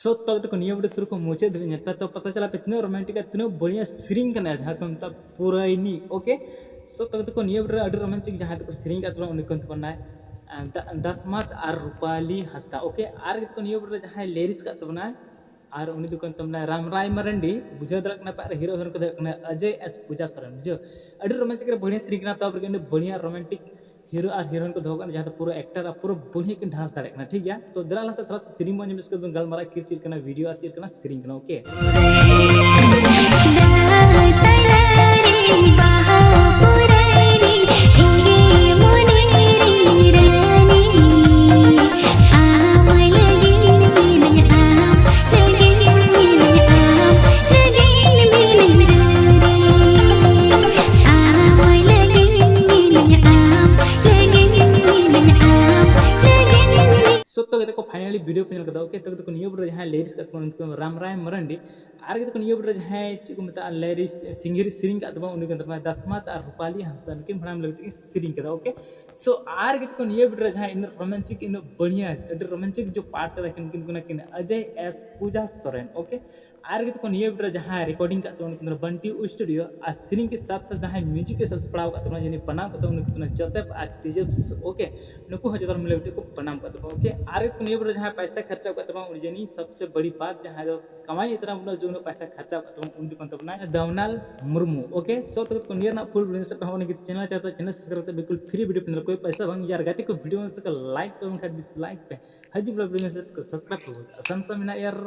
सो तक तो निया वीडियो शुरू को मुझे धीरे पे तो पता चला इतने रोमांटिक इतने बढ़िया सीरिंग करना जहाँ को मतलब पूरा ही नहीं ओके। सो तक तो निया वीडियो अड़ी रोमांटिक जहाँ तक सीरिंग का उन्हें कौन तो बनाए दसमत और रूपाली हंसदा ओके आर को निया वीडियो जहाँ लेरिस का तो बनाए और उन्हीं दुकान तमना रामराय मरंडी बुझे दरकना पार हीरो हीरो को दरकना अजय एस पूजा सरन बुझे अड़ी रोमांटिक बढ़िया सीरिंग करना तब बढ़िया रोमांटिक हीरो और हीरोइन को दोगा जहाँ पूरा एक्टर और पूरा बढ़िया किन डांस दाड़े ठीक है। तो दरा से थोड़ा सा सीरिंग बन जिसको गलमारा किरचिर करना वीडियो और चिर करना सीरिंग करना ओके। सो तो देखो फाइनली वीडियो पे नल ओके तो नियो वीडियो जहाँ लेरिस का रामराय मरंडी आर के नियो वीडियो जहाँ चीज को मत लेरिस सिंगिर सीरिंग का दसमत और रूपाली हंसदा नुकिन भड़ा लगते सीरिंग का ओके। सो आर के नियो वीडियो जहाँ इन रोमांटिक इन बढ़िया रोमांटिक जो पार्ट का किन अजय एस पूजा सोरेन ओके। आर के नियो वीडियो जहाँ रिकॉर्डिंग का बंटी स्टूडियो और सीरिंग के साथ साथ जहाँ म्यूजिक के साथ पढ़ाव का जिन बनाव का जोसेफ और तिजेब ओके नुकु हजर मिले को बनाम का ओके। आर के नियो वीडियो जहाँ पैसा खर्चा का उन सबसे बड़ी बात जहाँ जो कमाई इतना मतलब जो पैसा खर्चा का दवनाल मुर्मू ओके। सो तक को नियर ना फुल चैनल चाहता है चैनल सब्सक्राइब बिल्कुल फ्री वीडियो कोई पैसा भाई यार गाते को वीडियो लाइक पे डिसलाइक पे हजू वीडियो सब्सक्राइब आसान सा मिना यार।